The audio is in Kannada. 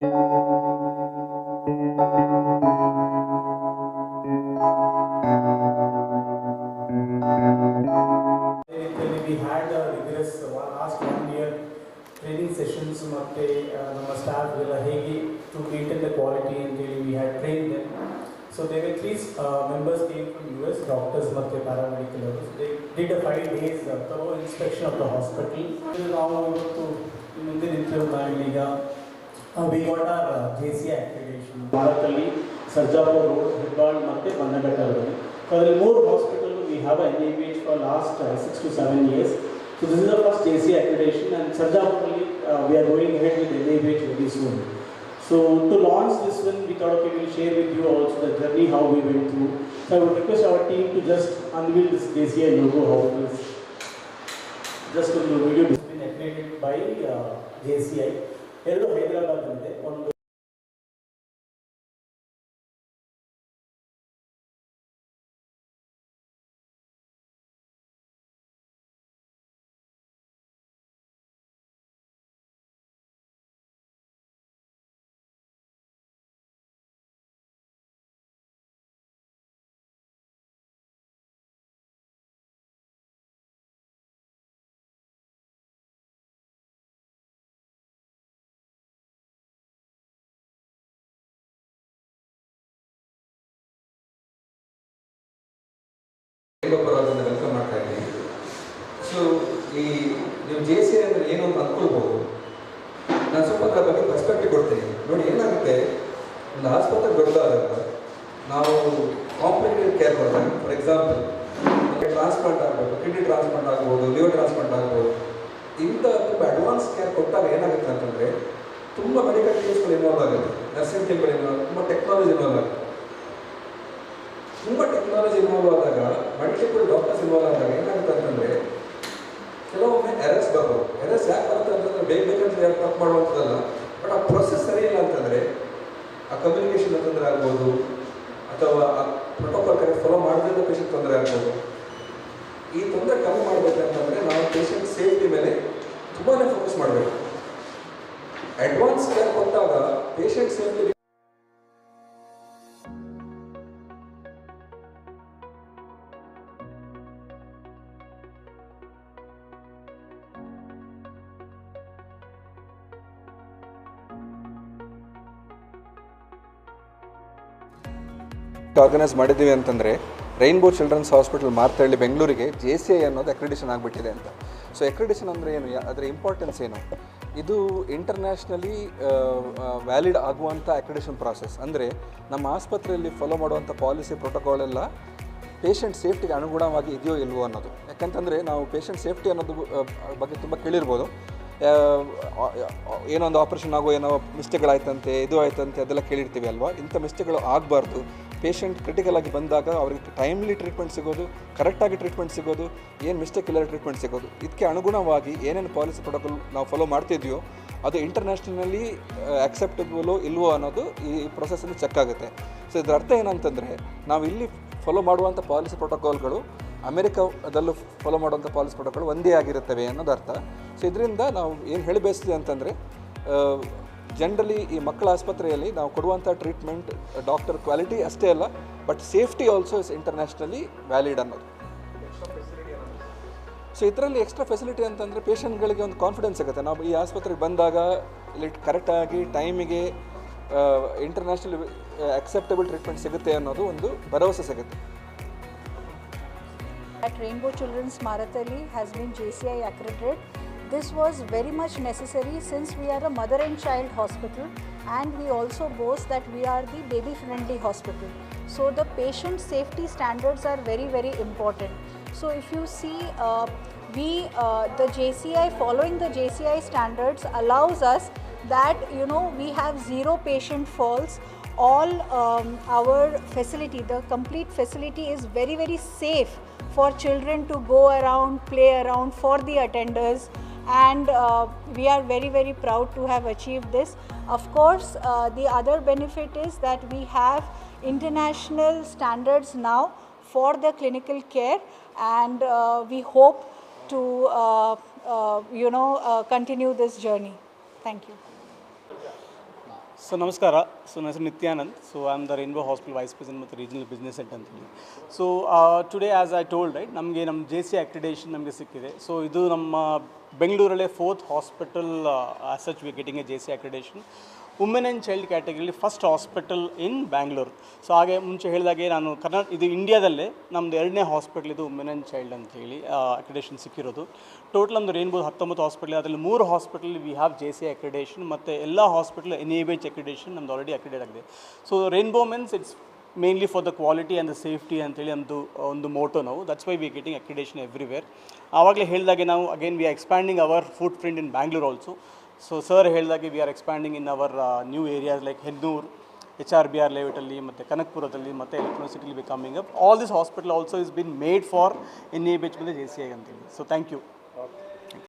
We had rigorous last 1 year training sessions ಮತ್ತೆ ನಮ್ಮ ಸ್ಟಾಫ್ ಎಲ್ಲ ಹೇಗೆ to maintain the quality ಅಂತೇಳಿ we had trained them. So there were three members came from US, doctors ಮತ್ತು paramedical. They did a 5 days thorough inspection of the hospital. ನಾವು ಇವತ್ತು ಮುಂದೆ ನಿಂತಿರೋದು ಈಗ we got our JCI accreditation. ಭಾರತದಲ್ಲಿ ಸರ್ಜಾಪುರ ರೋಡ್, ಹೆಬ್ಬಾಳ್ ಮತ್ತು ಬನ್ನಘಟ್ಟದಲ್ಲಿ. ಅದರಲ್ಲಿ 3 hospitals we have an NABH for last 6 to 7 years. So this is the first JCI accreditation, and Sarjapur we are going ahead with NABH very soon. So to launch this one, we thought okay, we'll share with you also the journey how we went through. So I would request our team to just unveil this JCI logo, how it is. Just a video has been accredited by JCI. ಎರಡು ಹೈದರಾಬಾದ್ ಅಂತೆ ಒಂದು ಪರವಾಗಿ ವೆಲ್ಕಮ್ ಮಾಡ್ತಾ ಇದ್ದೀನಿ. ಸೊ ನೀವು JCI ಅಂದರೆ ಏನು ಅಂತ ಅಂದ್ಕೊಳ್ಬೋದು. ನಾನು ಸ್ವಲ್ಪ ಅದರ ಬಗ್ಗೆ ಪರ್ಸ್ಪೆಕ್ಟಿವ್ ಕೊಡ್ತೀನಿ. ನೋಡಿ, ಏನಾಗುತ್ತೆ, ಒಂದು ಆಸ್ಪತ್ರೆ ದೊಡ್ಡದಾದಾಗ ನಾವು ಕಾಂಪ್ಲಿಕೇಟೆಡ್ ಕೇರ್ ಕೊಡ್ತಾರೆ. ಫಾರ್ ಎಕ್ಸಾಂಪಲ್, ಟ್ರಾನ್ಸ್ಪ್ಲಾಂಟ್ ಆಗ್ಬೋದು, ಕಿಡ್ನಿ ಟ್ರಾನ್ಸ್ಪ್ಲಾಂಟ್ ಆಗ್ಬೋದು, ಲಿವರ್ ಟ್ರಾನ್ಸ್ಪ್ಲಾಂಟ್ ಆಗ್ಬೋದು. ಇಂಥ ತುಂಬ ಅಡ್ವಾನ್ಸ್ ಕೇರ್ ಕೊಟ್ಟಾಗ ಏನಾಗುತ್ತೆ ಅಂತಂದರೆ ತುಂಬ ಮೆಡಿಕಲ್ ಟೀಮ್ಸ್ಗಳು ಇನ್ವಾಲ್ವ್ ಆಗುತ್ತೆ, ನರ್ಸಿಂಗ್ ಟೀಮ್ಗಳು ತುಂಬ ಟೆಕ್ನಾಲಜಿ ಇನ್ವಾಲ್ವ್ ಆಗುತ್ತೆ. ತುಂಬ ಟೆಕ್ನಾಲಜಿ ಇನ್ವಾಲ್ವ್ ಆದಾಗ, ಮಲ್ಟಿಪಲ್ ಡಾಕ್ಟರ್ಸ್ ಇನ್ವಾಲ್ವ್ ಆದಾಗ ಏನಾಗುತ್ತೆ ಅಂತಂದರೆ ಕೆಲವೊಮ್ಮೆ ಎರರ್ಸ್ ಬರ್ಬೋದು. ಎರರ್ಸ್ ಯಾಕೆ ಬರುತ್ತೆ ಅಂತಂದರೆ ಬೇಕಂತ ಯಾರು ತಪ್ಪು ಮಾಡುವಂಥದ್ದಲ್ಲ, ಬಟ್ ಆ ಪ್ರೊಸೆಸ್ ಸರಿ ಇಲ್ಲ ಅಂತಂದರೆ ಆ ಕಮ್ಯುನಿಕೇಷನ್ ತೊಂದರೆ ಆಗ್ಬೋದು, ಅಥವಾ ಆ ಪ್ರೋಟೋಕಾಲ್ ಕರೆಕ್ಟ್ ಫಾಲೋ ಮಾಡೋದ್ರಿಂದ ಪೇಷಂಟ್ ತೊಂದರೆ ಆಗ್ಬೋದು. ಈ ತೊಂದರೆ ಕಮ್ಮಿ ಮಾಡಬೇಕಂತಂದರೆ ನಾವು ಪೇಷಂಟ್ ಸೇಫ್ಟಿ ಮೇಲೆ ತುಂಬಾ ಫೋಕಸ್ ಮಾಡಬೇಕು. ಅಡ್ವಾನ್ಸ್ ಕೇರ್ ಕೊಟ್ಟಾಗ ಪೇಷಂಟ್ ಸೇಫ್ಟಿ ಆರ್ಗನೈಸ್ ಮಾಡಿದ್ದೀವಿ ಅಂತಂದರೆ ರೈನ್ಬೋ ಚಿಲ್ಡ್ರನ್ಸ್ ಹಾಸ್ಪಿಟಲ್ ಮಾರ್ತಳ್ಳಿ ಬೆಂಗಳೂರಿಗೆ JCI ಅನ್ನೋದು ಅಕ್ರಿಡಿಷನ್ ಆಗಿಬಿಟ್ಟಿದೆ ಅಂತ. ಸೊ ಅಕ್ರಿಡಿಷನ್ ಅಂದರೆ ಏನು, ಅದರ ಇಂಪಾರ್ಟೆನ್ಸ್ ಏನು? ಇದು ಇಂಟರ್ನ್ಯಾಷನಲಿ ವ್ಯಾಲಿಡ್ ಆಗುವಂಥ ಅಕ್ರಿಡಿಷನ್ ಪ್ರಾಸೆಸ್. ಅಂದರೆ ನಮ್ಮ ಆಸ್ಪತ್ರೆಯಲ್ಲಿ ಫಾಲೋ ಮಾಡುವಂಥ ಪಾಲಿಸಿ ಪ್ರೋಟೋಕಾಲ್ ಎಲ್ಲ ಪೇಷಂಟ್ ಸೇಫ್ಟಿಗೆ ಅನುಗುಣವಾಗಿ ಇದೆಯೋ ಇಲ್ವೋ ಅನ್ನೋದು. ಯಾಕಂತಂದರೆ ನಾವು ಪೇಷಂಟ್ ಸೇಫ್ಟಿ ಅನ್ನೋದು ಬಗ್ಗೆ ತುಂಬ ಕೇಳಿರ್ಬೋದು. ಏನೋ ಒಂದು ಆಪ್ರೇಷನ್ ಆಗೋ ಏನೋ ಮಿಸ್ಟೇಕ್ಗಳಾಯ್ತಂತೆ, ಇದು ಆಯ್ತಂತೆ, ಅದೆಲ್ಲ ಕೇಳಿರ್ತೀವಿ ಅಲ್ವಾ. ಇಂಥ ಮಿಸ್ಟೇಕ್ಗಳು ಆಗಬಾರ್ದು. ಪೇಷಂಟ್ ಕ್ರಿಟಿಕಲ್ ಆಗಿ ಬಂದಾಗ ಅವ್ರಿಗೆ ಟೈಮ್ಲಿ ಟ್ರೀಟ್ಮೆಂಟ್ ಸಿಗೋದು, ಕರೆಕ್ಟಾಗಿ ಟ್ರೀಟ್ಮೆಂಟ್ ಸಿಗೋದು, ಏನು ಮಿಸ್ಟೇಕ್ ಇಲ್ಲ ಟ್ರೀಟ್ಮೆಂಟ್ ಸಿಗೋದು. ಇದಕ್ಕೆ ಅನುಗುಣವಾಗಿ ಏನೇನು ಪಾಲಿಸಿ ಪ್ರೋಟೋಕಾಲ್ ನಾವು ಫಾಲೋ ಮಾಡ್ತಿದ್ಯೋ ಅದು ಇಂಟರ್ನ್ಯಾಷನಲಿ ಆಕ್ಸೆಪ್ಟಬಲು ಇಲ್ವೋ ಅನ್ನೋದು ಈ ಪ್ರೊಸೆಸ್ಸಲ್ಲಿ ಚೆಕ್ ಆಗುತ್ತೆ. ಸೊ ಇದರ ಅರ್ಥ ಏನಂತಂದರೆ ನಾವು ಇಲ್ಲಿ ಫಾಲೋ ಮಾಡುವಂಥ ಪಾಲಿಸಿ ಪ್ರೋಟೋಕಾಲ್ಗಳು ಅಮೆರಿಕದಲ್ಲೂ ಫಾಲೋ ಮಾಡುವಂಥ ಪಾಲಿಸಿ ಪ್ರೋಟೋಕಾಲ್ ಒಂದೇ ಆಗಿರುತ್ತವೆ ಅನ್ನೋದು ಅರ್ಥ. ಸೊ ಇದರಿಂದ ನಾವು ಏನು ಹೇಳಿ ಬಯಸ್ತೀವಿ ಅಂತಂದರೆ, ಜನರಲಿ ಈ ಮಕ್ಕಳ ಆಸ್ಪತ್ರೆಯಲ್ಲಿ ನಾವು ಕೊಡುವಂಥ ಟ್ರೀಟ್ಮೆಂಟ್ ಡಾಕ್ಟರ್ ಕ್ವಾಲಿಟಿ ಅಷ್ಟೇ ಅಲ್ಲ, but safety also is internationally valid ಅನ್ನೋದು. ಸೊ ಇದರಲ್ಲಿ ಎಕ್ಸ್ಟ್ರಾ ಫೆಸಿಲಿಟಿ ಅಂತಂದರೆ ಪೇಷಂಟ್ಗಳಿಗೆ ಒಂದು ಕಾನ್ಫಿಡೆನ್ಸ್ ಸಿಗುತ್ತೆ. ನಾವು ಈ ಆಸ್ಪತ್ರೆಗೆ ಬಂದಾಗ ಇಲ್ಲಿ ಕರೆಕ್ಟಾಗಿ ಟೈಮಿಗೆ ಇಂಟರ್ನ್ಯಾಷನಲ್ ಅಕ್ಸೆಪ್ಟಬಲ್ ಟ್ರೀಟ್ಮೆಂಟ್ ಸಿಗುತ್ತೆ ಅನ್ನೋದು ಒಂದು ಭರವಸೆ ಸಿಗುತ್ತೆ. At Rainbow Children's Maratali has been JCI accredited. This was very much necessary since we are a mother and child hospital, and we also boast that we are the baby friendly hospital. So the patient safety standards are very, very important. So if you see, the JCI, following the JCI standards allows us that we have 0 patient falls. All our facility, the complete facility is very, very safe for children to go around, play around, for the attenders, and we are very, very proud to have achieved this. Of course, the other benefit is that we have international standards now for the clinical care, and we hope to continue this journey. Thank you. So ನಮಸ್ಕಾರ. ಸೊ ನನ್ನ ಹೆಸರು Nityanand. So I am the Rainbow hospital vice president ಮತ್ತು ರೀಜನಲ್ ಬಿಸ್ನೆಸ್ ಹೆಡ್ ಅಂತೇಳಿ. So today as I told right, ನಮಗೆ ನಮ್ಮ JC ಅಕ್ರಿಡೇಷನ್ ನಮಗೆ ಸಿಕ್ಕಿದೆ. ಸೊ ಇದು ನಮ್ಮ ಬೆಂಗಳೂರಲ್ಲೇ 4th hospital as such we getting a JC accreditation. Women and child ಕ್ಯಾಟಗರಿಲಿ first hospital in Bangalore. So ಹಾಗೆ ಮುಂಚೆ ಹೇಳಿದಾಗೆ ನಾನು ಇದು ಇಂಡಿಯಾದಲ್ಲೇ ನಮ್ಮದು 2ನೇ ಹಾಸ್ಪಿಟಲ್ ಇದು ವುಮೆನ್ ಆ್ಯಂಡ್ ಚೈಲ್ಡ್ ಅಂತೇಳಿ ಅಕ್ರಿಡೇಷನ್ ಸಿಕ್ಕಿರೋದು. ಟೋಟಲ್ ನಮ್ಮದು ರೈನ್ಬೋ 19 ಹಾಸ್ಪಿಟಲ್, ಅದರಲ್ಲಿ 3 hospital we have JC accreditation, ಮತ್ತು ಎಲ್ಲ ಹಾಸ್ಪಿಟಲ್ NABH ಅಕ್ರಿಡೇಷನ್ ನಮ್ಮದು ಆಲ್ರೆಡಿ ಅಕ್ರಿಡೇಟ್ ಆಗಿದೆ. So Rainbow means it's mainly for the quality and the safety ಅಂತೇಳಿ ನಮ್ಮದು ಒಂದು ಮೋಟೋ ನಾವು. That's why we getting accreditation everywhere. ಆವಾಗಲೇ ಹೇಳಿದಾಗೆ ನಾವು again we are expanding our footprint in Bangalore also. So sir ಹೇಳಿದಾಗೆ V are expanding in our new areas like Hennur, HRBR ಲೇಔಟಲ್ಲಿ, ಮತ್ತು ಕನಕಪುರದಲ್ಲಿ, ಮತ್ತು ಎಲೆಕ್ಟ್ರಾನಿಕ್ ಸಿಟಿಲಿ we coming up. All this hospital also is been made for NABH ಮತ್ತು JCI ಅಂತೇಳಿ. So thank you.